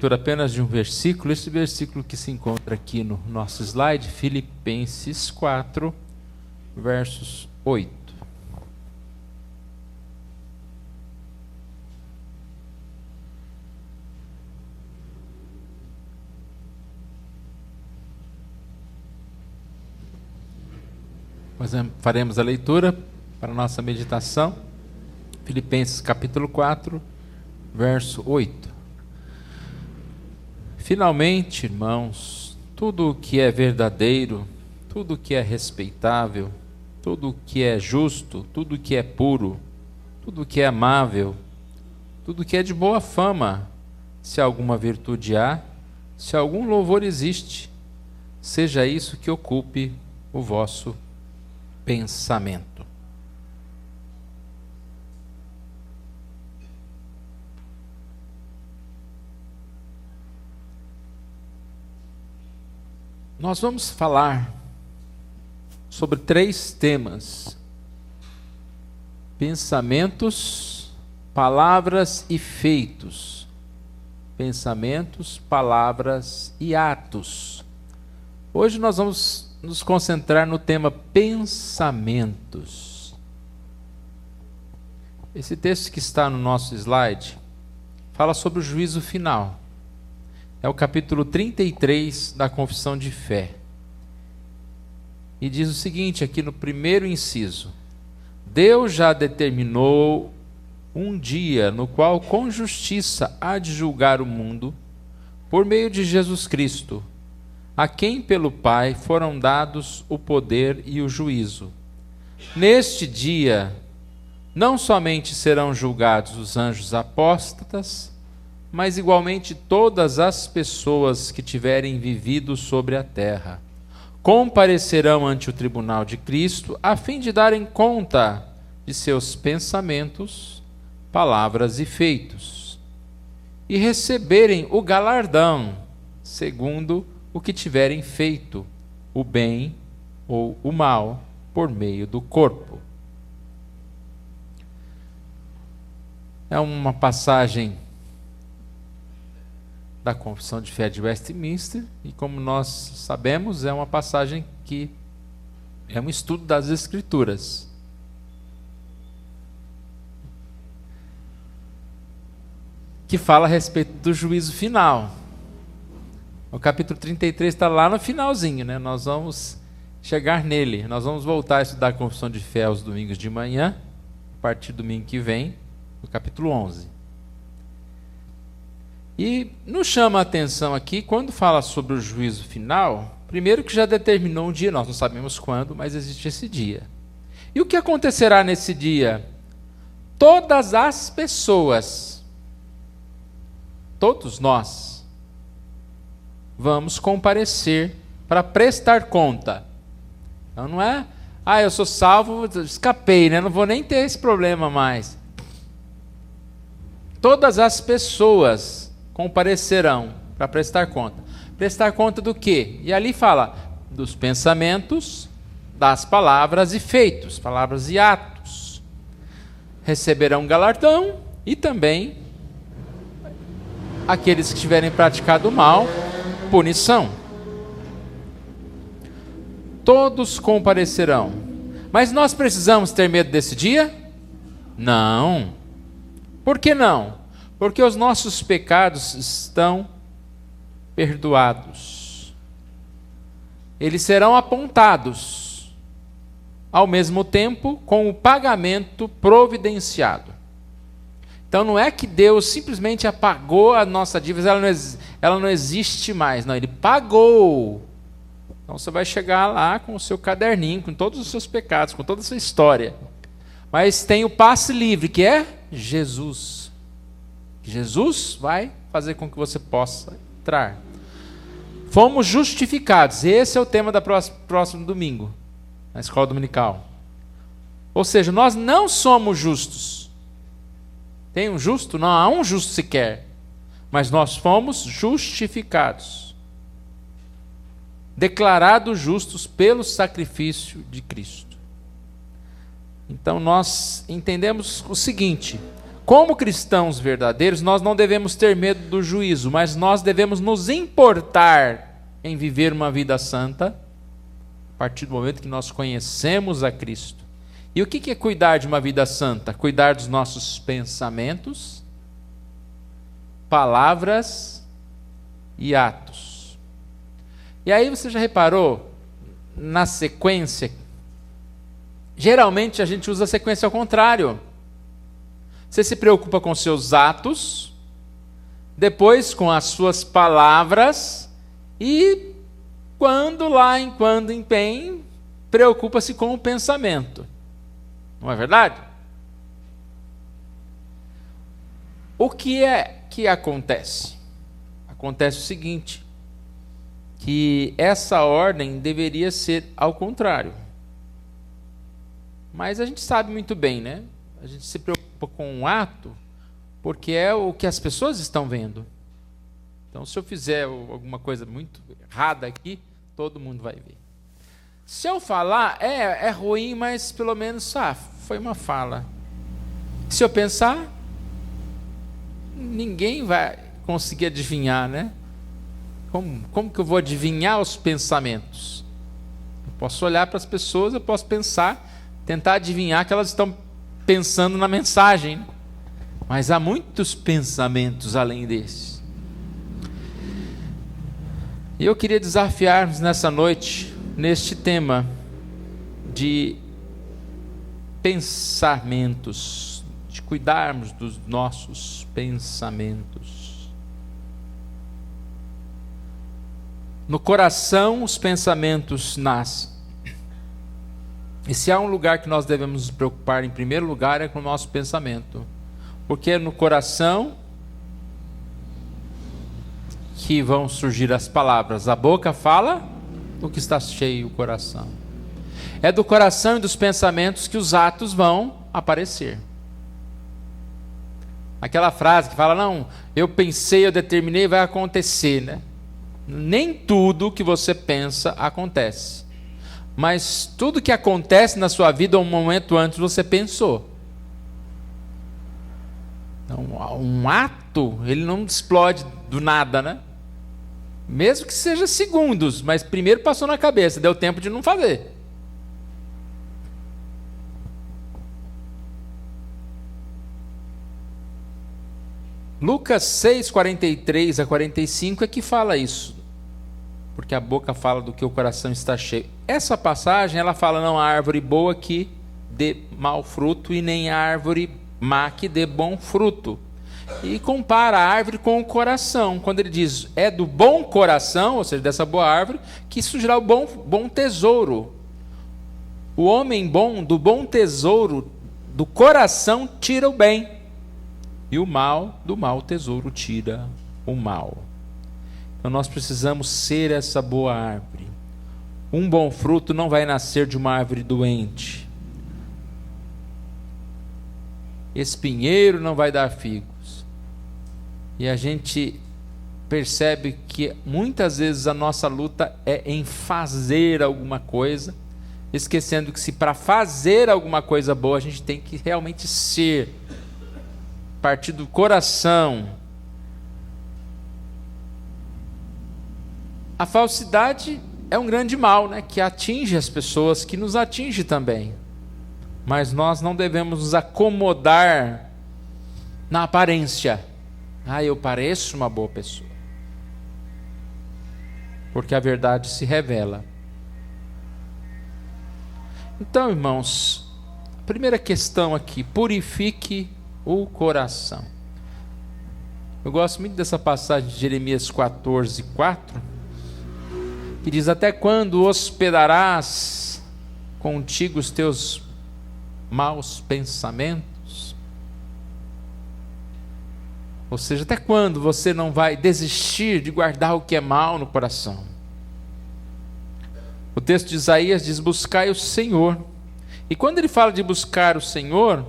leitura apenas de um versículo, esse versículo que se encontra aqui no nosso slide, Filipenses 4, versos 8. Nós faremos a leitura para a nossa meditação. Filipenses capítulo 4, verso 8. Finalmente, irmãos, tudo o que é verdadeiro, tudo o que é respeitável, tudo o que é justo, tudo o que é puro, tudo o que é amável, tudo o que é de boa fama, se alguma virtude há, se algum louvor existe, seja isso que ocupe o vosso pensamento. Nós vamos falar sobre 3 temas: pensamentos, palavras e feitos. Pensamentos, palavras e atos. Hoje nós vamos nos concentrar no tema pensamentos. Esse texto que está no nosso slide fala sobre o juízo final. É o capítulo 33 da Confissão de Fé. E diz o seguinte aqui no primeiro inciso: Deus já determinou um dia no qual com justiça há de julgar o mundo por meio de Jesus Cristo, a quem pelo Pai foram dados o poder e o juízo. Neste dia, não somente serão julgados os anjos apóstatas, mas igualmente todas as pessoas que tiverem vivido sobre a terra. Comparecerão ante o tribunal de Cristo, a fim de darem conta de seus pensamentos, palavras e feitos, e receberem o galardão, segundo o que tiverem feito, o bem ou o mal, por meio do corpo. É uma passagem da Confissão de Fé de Westminster, e como nós sabemos, é uma passagem que é um estudo das Escrituras. Que fala a respeito do juízo final. O capítulo 33 está lá no finalzinho, né? Nós vamos chegar nele. Nós vamos voltar a estudar a Confissão de Fé aos domingos de manhã, a partir do domingo que vem, no capítulo 11. E nos chama a atenção aqui, quando fala sobre o juízo final, primeiro que já determinou um dia, nós não sabemos quando, mas existe esse dia. E o que acontecerá nesse dia? Todas as pessoas, todos nós, vamos comparecer para prestar conta. Então não é, eu sou salvo, escapei, né? Não vou nem ter esse problema mais. Todas as pessoas comparecerão para prestar conta. Prestar conta do quê? E ali fala dos pensamentos, das palavras e feitos, palavras e atos. Receberão galardão e também aqueles que tiverem praticado o mal, punição. Todos comparecerão. Mas nós precisamos ter medo desse dia? Não. Por que não? Porque os nossos pecados estão perdoados. Eles serão apontados, ao mesmo tempo, com o pagamento providenciado. Então não é que Deus simplesmente apagou a nossa dívida, ela não existe mais. Não, Ele pagou. Então você vai chegar lá com o seu caderninho, com todos os seus pecados, com toda a sua história. Mas tem o passe livre, que é Jesus. Jesus vai fazer com que você possa entrar. Fomos justificados. Esse é o tema da próximo domingo, na escola dominical. Ou seja, nós não somos justos. Tem um justo? Não há um justo sequer. Mas nós fomos justificados. Declarados justos pelo sacrifício de Cristo. Então nós entendemos o seguinte: como cristãos verdadeiros, nós não devemos ter medo do juízo, mas nós devemos nos importar em viver uma vida santa, a partir do momento que nós conhecemos a Cristo. E o que é cuidar de uma vida santa? Cuidar dos nossos pensamentos, palavras e atos. E aí você já reparou, na sequência, geralmente a gente usa a sequência ao contrário. Você se preocupa com seus atos, depois com as suas palavras, e quando empenho, preocupa-se com o pensamento. Não é verdade? O que é que acontece? Acontece o seguinte, que essa ordem deveria ser ao contrário. Mas a gente sabe muito bem, né? A gente se preocupa com um ato porque é o que as pessoas estão vendo. Então, se eu fizer alguma coisa muito errada aqui, todo mundo vai ver. Se eu falar, é ruim, mas pelo menos foi uma fala. Se eu pensar, ninguém vai conseguir adivinhar, né? Como que eu vou adivinhar os pensamentos? Eu posso olhar para as pessoas, eu posso pensar, tentar adivinhar que elas estão pensando na mensagem. Mas há muitos pensamentos além desses. E eu queria desafiar-nos nessa noite, neste tema de pensamentos, de cuidarmos dos nossos pensamentos. No coração os pensamentos nascem. E se há um lugar que nós devemos nos preocupar em primeiro lugar é com o nosso pensamento. Porque é no coração que vão surgir as palavras. A boca fala do que está cheio o coração. É do coração e dos pensamentos que os atos vão aparecer. Aquela frase que fala, não, eu pensei, eu determinei, vai acontecer, né? Nem tudo que você pensa acontece. Mas tudo que acontece na sua vida, um momento antes você pensou. Então, um ato, ele não explode do nada, né? Mesmo que seja segundos, mas primeiro passou na cabeça, deu tempo de não fazer. Lucas 6, 43 a 45 é que fala isso. Porque a boca fala do que o coração está cheio. Essa passagem, ela fala, não há árvore boa que dê mau fruto, e nem árvore má que dê bom fruto. E compara a árvore com o coração. Quando ele diz, é do bom coração, ou seja, dessa boa árvore, que surgirá o bom tesouro. O homem bom, do bom tesouro, do coração, tira o bem. E o mal, do mau tesouro, tira o mal. Então nós precisamos ser essa boa árvore. Um bom fruto não vai nascer de uma árvore doente. Espinheiro não vai dar figos. E a gente percebe que muitas vezes a nossa luta é em fazer alguma coisa, esquecendo que se para fazer alguma coisa boa a gente tem que realmente ser, partir do coração. A falsidade é um grande mal, né, que atinge as pessoas, que nos atinge também. Mas nós não devemos nos acomodar na aparência. Eu pareço uma boa pessoa. Porque a verdade se revela. Então, irmãos, a primeira questão aqui, purifique o coração. Eu gosto muito dessa passagem de Jeremias 14, 4, que diz, até quando hospedarás contigo os teus maus pensamentos? Ou seja, até quando você não vai desistir de guardar o que é mal no coração? O texto de Isaías diz, buscai o Senhor. E quando ele fala de buscar o Senhor,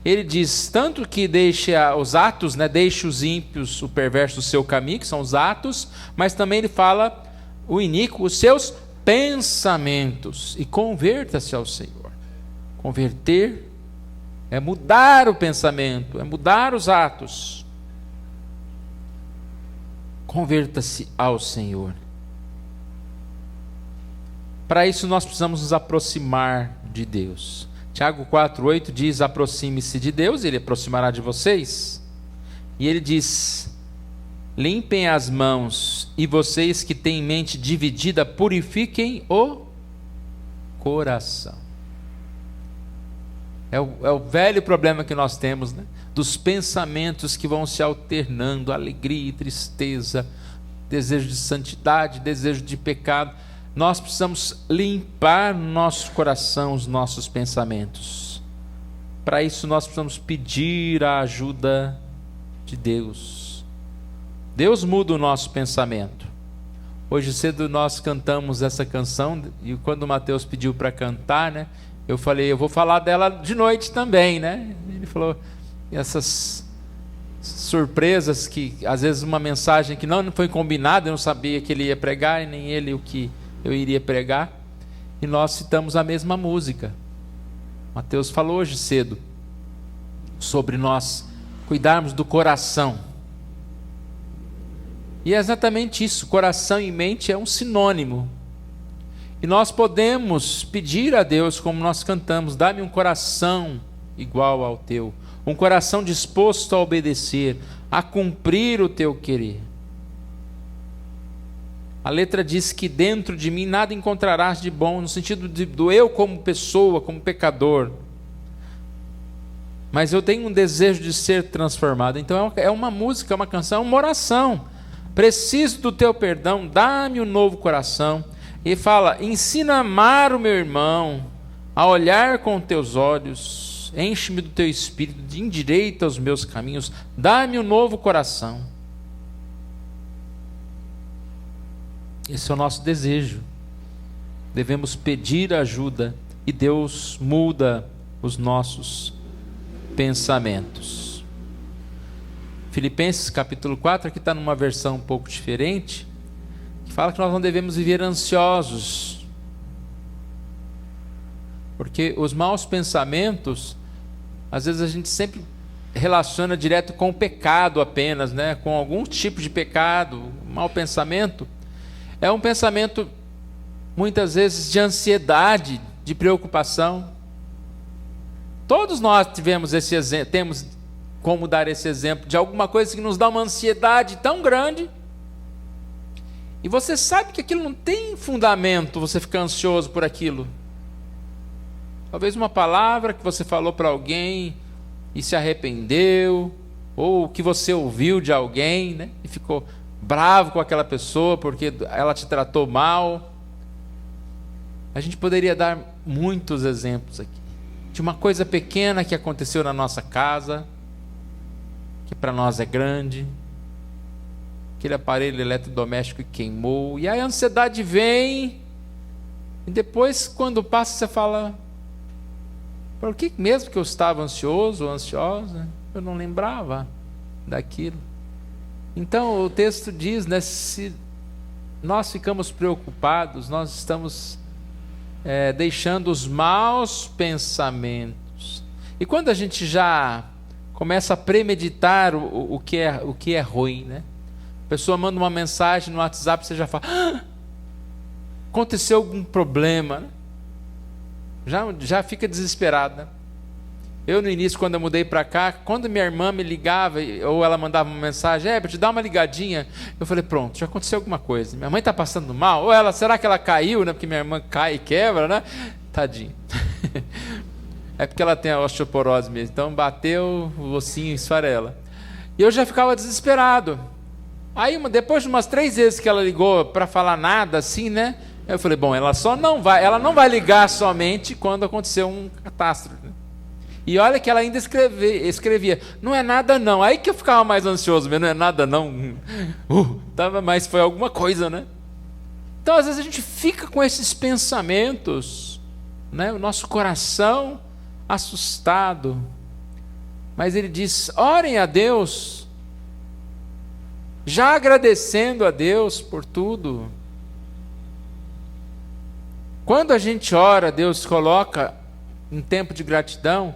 ele diz, tanto que deixe os atos, né, deixe os ímpios, o perverso, o seu caminho, que são os atos, mas também ele fala, o iníquo, os seus pensamentos, e converta-se ao Senhor. Converter é mudar o pensamento, é mudar os atos. Converta-se ao Senhor. Para isso nós precisamos nos aproximar de Deus. Tiago 4,8 diz: aproxime-se de Deus, Ele aproximará de vocês. E ele diz: limpem as mãos, e vocês que têm mente dividida, purifiquem o coração. É o velho problema que nós temos, né? Dos pensamentos que vão se alternando, alegria e tristeza, desejo de santidade, desejo de pecado. Nós precisamos limpar no nosso coração os nossos pensamentos. Para isso nós precisamos pedir a ajuda de Deus. Deus muda o nosso pensamento. Hoje cedo nós cantamos essa canção, e quando o Mateus pediu para cantar, né, eu falei, eu vou falar dela de noite também, né? Ele falou, essas surpresas que às vezes uma mensagem que não foi combinada, eu não sabia que ele ia pregar, e nem ele o que eu iria pregar, e nós citamos a mesma música. Mateus falou hoje cedo sobre nós cuidarmos do coração. E é exatamente isso, coração e mente é um sinônimo. E nós podemos pedir a Deus, como nós cantamos, dá-me um coração igual ao teu, um coração disposto a obedecer, a cumprir o teu querer. A letra diz que dentro de mim nada encontrarás de bom, no sentido do eu como pessoa, como pecador. Mas eu tenho um desejo de ser transformado. Então é uma música, é uma canção, é uma oração. Preciso do teu perdão, dá-me um novo coração. E fala, ensina a amar o meu irmão, a olhar com teus olhos, enche-me do teu espírito, endireita os meus caminhos, dá-me um novo coração. Esse é o nosso desejo. Devemos pedir ajuda e Deus muda os nossos pensamentos. Filipenses capítulo 4, aqui está numa versão um pouco diferente, que fala que nós não devemos viver ansiosos, porque os maus pensamentos, às vezes a gente sempre relaciona direto com o pecado apenas, né? Com algum tipo de pecado. O mau pensamento é um pensamento muitas vezes de ansiedade, de preocupação. Todos nós temos como dar esse exemplo de alguma coisa que nos dá uma ansiedade tão grande, e você sabe que aquilo não tem fundamento, você fica ansioso por aquilo. Talvez uma palavra que você falou para alguém e se arrependeu, ou que você ouviu de alguém, né, e ficou bravo com aquela pessoa porque ela te tratou mal. A gente poderia dar muitos exemplos aqui de uma coisa pequena que aconteceu na nossa casa, que para nós é grande, aquele aparelho eletrodoméstico que queimou, e a ansiedade vem, e depois quando passa você fala, por que mesmo que eu estava ansioso ou ansiosa? Eu não lembrava daquilo. Então o texto diz, né, se nós ficamos preocupados, nós estamos deixando os maus pensamentos. E quando a gente já começa a premeditar o que é ruim, né? A pessoa manda uma mensagem no WhatsApp, você já fala, aconteceu algum problema, né? Já fica desesperado, né? Eu no início, quando eu mudei para cá, quando minha irmã me ligava, ou ela mandava uma mensagem, te dá uma ligadinha, eu falei, pronto, já aconteceu alguma coisa, minha mãe está passando mal, ou será que ela caiu, né? Porque minha irmã cai e quebra, né? Tadinho. É porque ela tem a osteoporose mesmo, então bateu, o ossinho esfarela. E eu já ficava desesperado. Aí depois de umas 3 vezes que ela ligou para falar nada assim, né? Eu falei, bom, ela não vai ligar somente quando aconteceu um catástrofe, né? E olha que ela ainda escrevia, não é nada não. Aí que eu ficava mais ansioso mesmo, não é nada não. Mas foi alguma coisa, né? Então às vezes a gente fica com esses pensamentos, né? O nosso coração assustado. Mas ele diz, orem a Deus, já agradecendo a Deus por tudo. Quando a gente ora, Deus coloca um tempo de gratidão,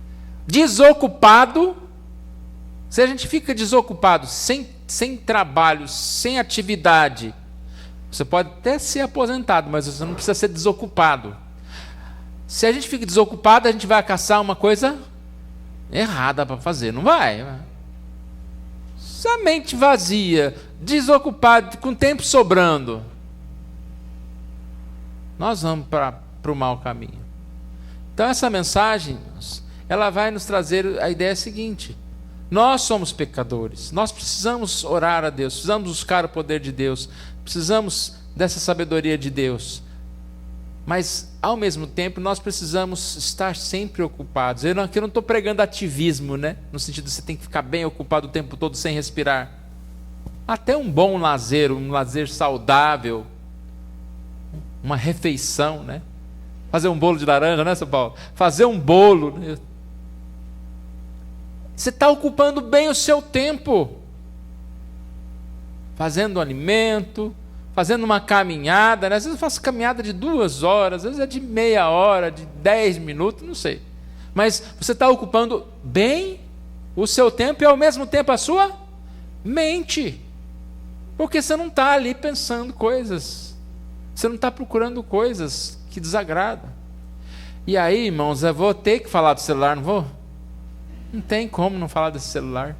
desocupado. Se a gente fica desocupado, sem trabalho, sem atividade, você pode até ser aposentado, mas você não precisa ser desocupado. Se a gente fica desocupado, a gente vai caçar uma coisa errada para fazer, não vai? Se a mente vazia, desocupado, com tempo sobrando, nós vamos para o mau caminho. Então essa mensagem, ela vai nos trazer a ideia seguinte: nós somos pecadores, nós precisamos orar a Deus, precisamos buscar o poder de Deus, precisamos dessa sabedoria de Deus, mas ao mesmo tempo nós precisamos estar sempre ocupados. Aqui eu não estou pregando ativismo, né? No sentido de você tem que ficar bem ocupado o tempo todo sem respirar. Até um bom lazer, um lazer saudável, uma refeição, né? Fazer um bolo de laranja, né, São Paulo? Fazer um bolo, né? Você está ocupando bem o seu tempo, fazendo alimento, fazendo uma caminhada, né? Às vezes eu faço caminhada de 2 horas, às vezes é de meia hora, de 10 minutos, não sei. Mas você está ocupando bem o seu tempo e ao mesmo tempo a sua mente. Porque você não está ali pensando coisas, você não está procurando coisas que desagradam. E aí, irmãos, eu vou ter que falar do celular, não vou? Não tem como não falar desse celular.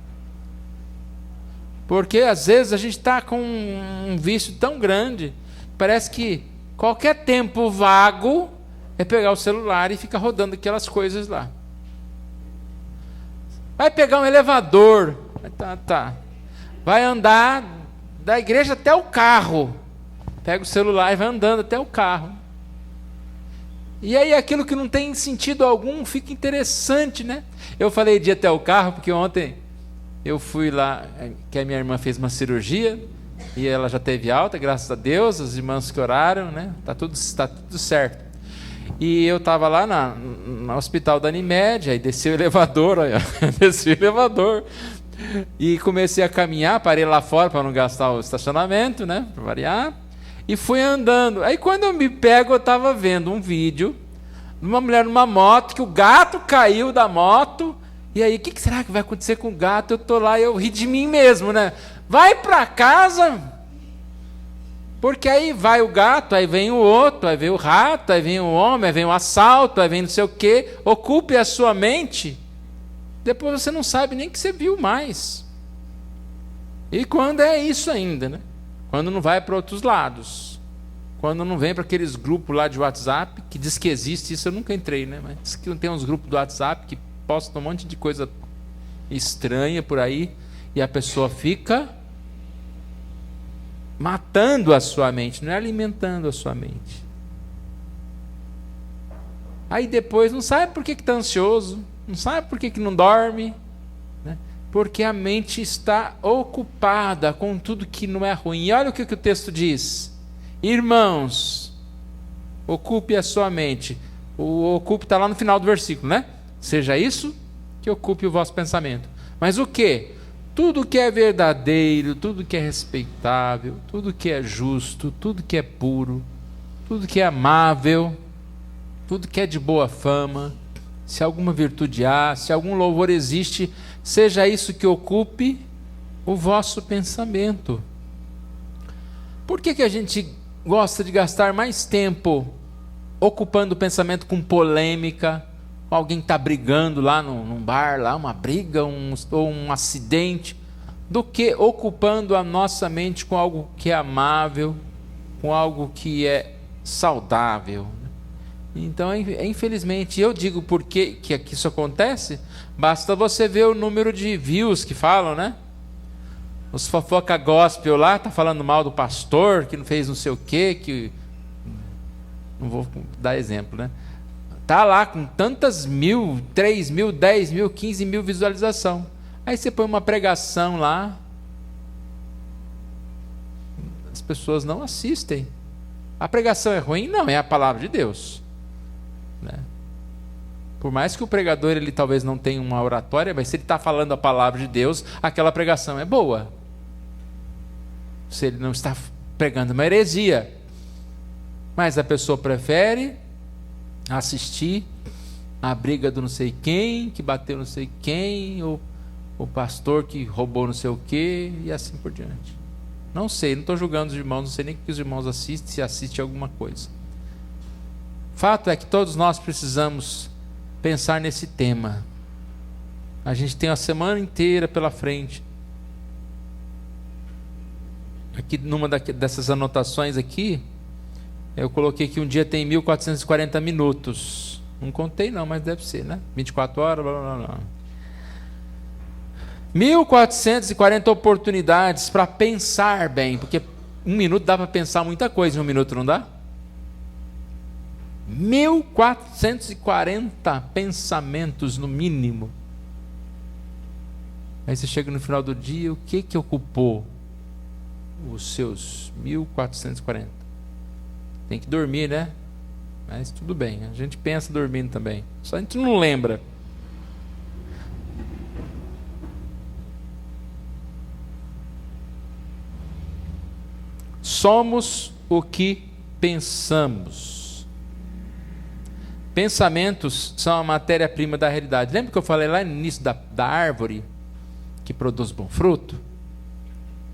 Porque às vezes a gente está com um vício tão grande, parece que qualquer tempo vago é pegar o celular e ficar rodando aquelas coisas lá. Vai pegar um elevador, vai andar da igreja até o carro, pega o celular e vai andando até o carro. E aí aquilo que não tem sentido algum fica interessante, né? Eu falei de ir até o carro porque ontem eu fui lá, que a minha irmã fez uma cirurgia e ela já teve alta, graças a Deus, as irmãs que oraram, né? Tá tudo certo. E eu estava lá no hospital da Unimed, aí desci o elevador, desci o elevador e comecei a caminhar, parei lá fora para não gastar o estacionamento, né? Para variar. E fui andando. Aí quando eu me pego, eu estava vendo um vídeo de uma mulher numa moto, que o gato caiu da moto. E aí, o que será que vai acontecer com o gato? Eu estou lá e eu ri de mim mesmo, né? Vai para casa, porque aí vai o gato, aí vem o outro, aí vem o rato, aí vem o homem, aí vem o assalto, aí vem não sei o quê. Ocupe a sua mente. Depois você não sabe nem que você viu mais. E quando é isso ainda, né? Quando não vai para outros lados, quando não vem para aqueles grupos lá de WhatsApp, que diz que existe, isso eu nunca entrei, né? Mas diz que tem uns grupos do WhatsApp que postam um monte de coisa estranha por aí, e a pessoa fica matando a sua mente, não é alimentando a sua mente. Aí depois não sabe por que está ansioso, não sabe por que não dorme, né? Porque a mente está ocupada com tudo que não é ruim. E olha o que o texto diz: irmãos, ocupe a sua mente. O ocupe está lá no final do versículo, né? Seja isso que ocupe o vosso pensamento. Mas o que? Tudo que é verdadeiro, tudo que é respeitável, tudo que é justo, tudo que é puro, tudo que é amável, tudo que é de boa fama, se alguma virtude há, se algum louvor existe, seja isso que ocupe o vosso pensamento. Por que a gente gosta de gastar mais tempo ocupando o pensamento com polêmica, com alguém que está brigando lá num bar, lá, uma briga, ou um acidente, do que ocupando a nossa mente com algo que é amável, com algo que é saudável? Então, infelizmente, eu digo por que isso acontece. Basta você ver o número de views que falam, né? Os fofoca gospel lá, tá falando mal do pastor, que não fez não sei o quê, que... Não vou dar exemplo, né? Tá lá com tantas 1.000, 3.000, 10.000, 15.000 visualização. Aí você põe uma pregação lá, as pessoas não assistem. A pregação é ruim? Não, é a palavra de Deus, né? Por mais que o pregador ele talvez não tenha uma oratória, mas se ele está falando a palavra de Deus, aquela pregação é boa. Se ele não está pregando uma heresia, mas a pessoa prefere assistir a briga do não sei quem, que bateu não sei quem, ou o pastor que roubou não sei o quê, e assim por diante. Não sei, não estou julgando os irmãos, não sei nem o que os irmãos assistem, se assistem alguma coisa. Fato é que todos nós precisamos pensar nesse tema. A gente tem a semana inteira pela frente. Aqui numa dessas anotações aqui, eu coloquei que um dia tem 1440 minutos. Não contei não, mas deve ser, né? 24 horas, blá blá blá. 1440 oportunidades para pensar bem, porque um minuto dá para pensar muita coisa, em um minuto não dá? 1440 pensamentos no mínimo. Aí você chega no final do dia, o que ocupou os seus 1440? Tem que dormir, né? Mas tudo bem, a gente pensa dormindo também, só a gente não lembra. Somos o que pensamos. Pensamentos são a matéria-prima da realidade. Lembra que eu falei lá no início da árvore que produz bom fruto?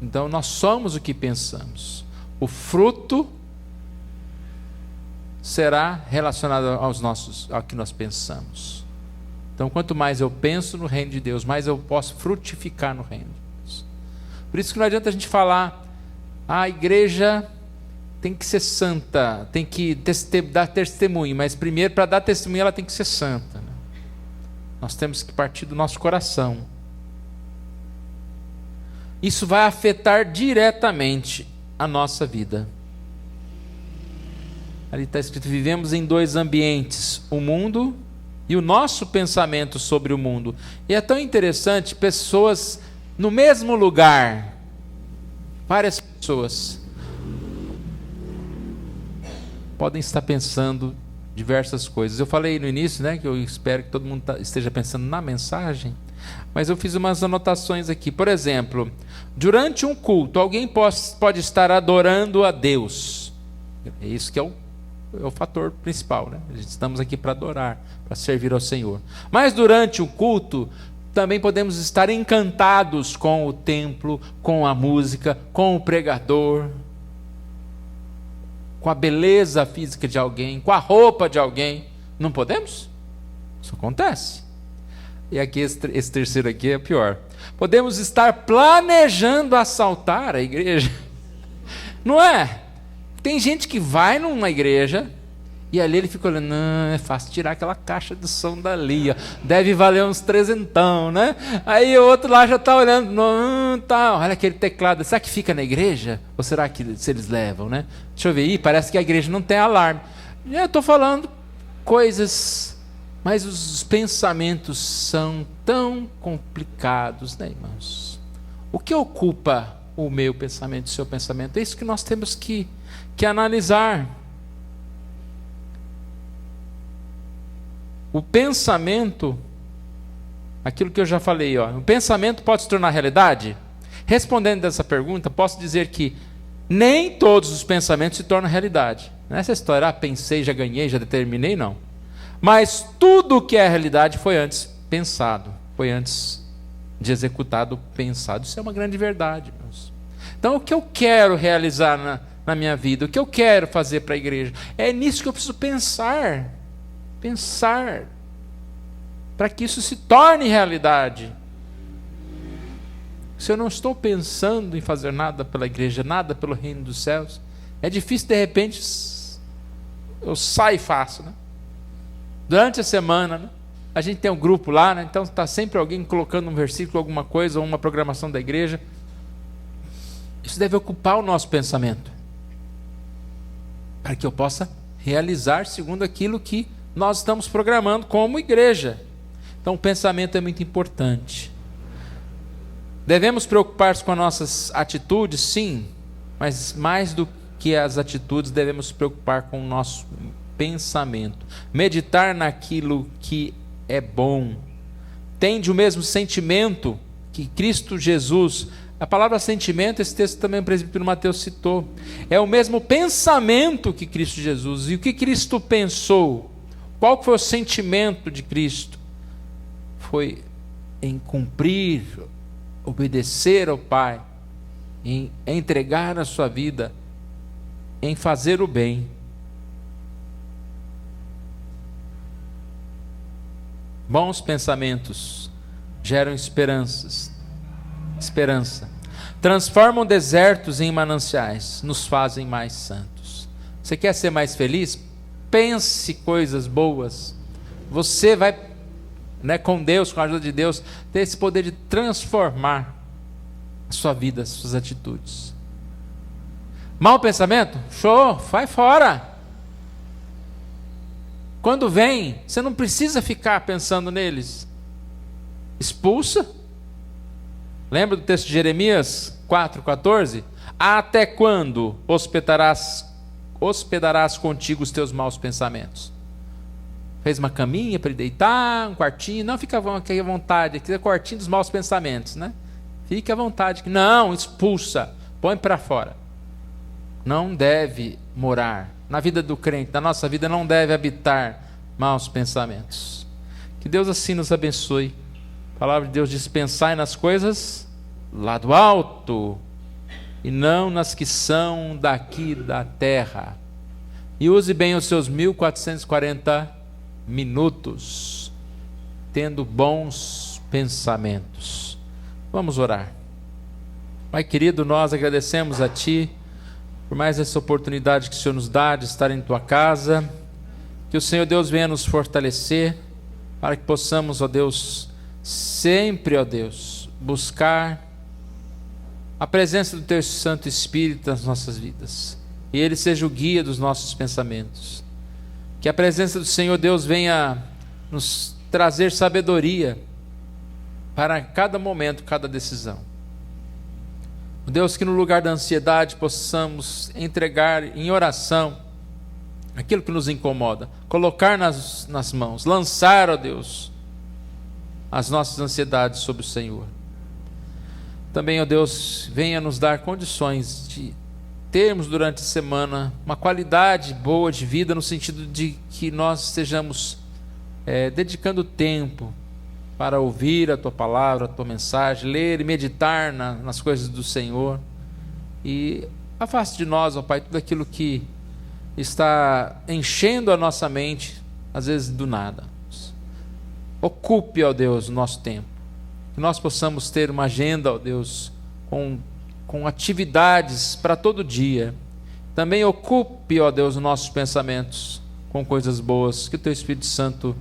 Então nós somos o que pensamos. O fruto será relacionado ao que nós pensamos. Então quanto mais eu penso no reino de Deus, mais eu posso frutificar no reino de Deus. Por isso que não adianta a gente falar: a igreja tem que ser santa, tem que dar testemunho, mas primeiro, para dar testemunho, ela tem que ser santa, né? Nós temos que partir do nosso coração. Isso vai afetar diretamente a nossa vida. Ali está escrito: vivemos em dois ambientes, o mundo e o nosso pensamento sobre o mundo. E é tão interessante, pessoas no mesmo lugar, várias pessoas podem estar pensando diversas coisas. Eu falei no início, né, que eu espero que todo mundo esteja pensando na mensagem, mas eu fiz umas anotações aqui. Por exemplo, durante um culto, alguém pode estar adorando a Deus. É isso que é o fator principal, né? Estamos aqui para adorar, para servir ao Senhor. Mas durante o culto, também podemos estar encantados com o templo, com a música, com o pregador, com a beleza física de alguém, com a roupa de alguém. Não podemos? Isso acontece. E aqui esse terceiro aqui é pior. Podemos estar planejando assaltar a igreja. Não é? Tem gente que vai numa igreja e ali ele fica olhando: não, é fácil tirar aquela caixa de som dali, ó. Deve valer uns trezentão, né? Aí o outro lá já está olhando: não, tá, olha aquele teclado, será que fica na igreja? Ou será que se eles levam, né? Deixa eu ver, ih, parece que a igreja não tem alarme. Eu estou falando coisas, mas os pensamentos são tão complicados, né, irmãos? O que ocupa o meu pensamento, o seu pensamento? É isso que nós temos que analisar. O pensamento, aquilo que eu já falei, ó, o pensamento pode se tornar realidade? Respondendo dessa pergunta, posso dizer que nem todos os pensamentos se tornam realidade. Nessa história, pensei, já ganhei, já determinei, não. Mas tudo que é realidade foi antes pensado, foi antes de executado, pensado. Isso é uma grande verdade, meus. Então, o que eu quero realizar na minha vida, o que eu quero fazer para a igreja, é nisso que eu preciso pensar, para que isso se torne realidade. Se eu não estou pensando em fazer nada pela igreja, nada pelo reino dos céus, é difícil, de repente, eu saio e faço, né? Durante a semana, né? A gente tem um grupo lá, né? Então está sempre alguém colocando um versículo, alguma coisa, ou uma programação da igreja. Isso deve ocupar o nosso pensamento, para que eu possa realizar segundo aquilo que nós estamos programando como igreja. Então o pensamento é muito importante. Devemos preocupar-nos com as nossas atitudes, sim, mas mais do que as atitudes, devemos nos preocupar com o nosso pensamento. Meditar naquilo que é bom. Tende o mesmo sentimento que Cristo Jesus. A palavra sentimento, esse texto também o presbítero Mateus citou. É o mesmo pensamento que Cristo Jesus. E o que Cristo pensou? Qual foi o sentimento de Cristo? Foi em cumprir, obedecer ao Pai, em entregar a sua vida, em fazer o bem. Bons pensamentos geram esperança. Transformam desertos em mananciais, nos fazem mais santos. Você quer ser mais feliz? Pense coisas boas. Você vai, com Deus, com a ajuda de Deus, ter esse poder de transformar a sua vida, as suas atitudes. Mau pensamento? Show, vai fora. Quando vem, você não precisa ficar pensando neles. Expulsa. Lembra do texto de Jeremias 4,14? Até quando hospedarás contigo os teus maus pensamentos? Fez uma caminha para ele deitar, um quartinho. Não, fica à vontade. Aqui é o quartinho dos maus pensamentos, né? Fique à vontade. Não, expulsa. Põe para fora. Não deve morar. Na vida do crente, na nossa vida, não deve habitar maus pensamentos. Que Deus assim nos abençoe. A palavra de Deus diz: pensai nas coisas lá do alto, e não nas que são daqui da terra. E use bem os seus 1440 minutos, tendo bons pensamentos. Vamos orar. Pai querido, nós agradecemos a Ti por mais essa oportunidade que o Senhor nos dá de estar em Tua casa. Que o Senhor Deus venha nos fortalecer, para que possamos, ó Deus, sempre, ó Deus, buscar a presença do Teu Santo Espírito nas nossas vidas, e Ele seja o guia dos nossos pensamentos. Que a presença do Senhor Deus venha nos trazer sabedoria para cada momento, cada decisão. Deus, que no lugar da ansiedade possamos entregar em oração aquilo que nos incomoda, colocar nas mãos, lançar, ó Deus, as nossas ansiedades sobre o Senhor. Também, ó Deus, venha nos dar condições de termos durante a semana uma qualidade boa de vida, no sentido de que nós estejamos dedicando tempo para ouvir a Tua palavra, a Tua mensagem, ler e meditar nas coisas do Senhor. E afaste de nós, ó Pai, tudo aquilo que está enchendo a nossa mente, às vezes do nada. Ocupe, ó Deus, o nosso tempo. Que nós possamos ter uma agenda, ó Deus, com atividades para todo dia. Também ocupe, ó Deus, os nossos pensamentos com coisas boas. Que o Teu Espírito Santo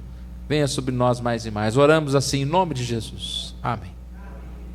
venha sobre nós mais e mais. Oramos assim em nome de Jesus. Amém.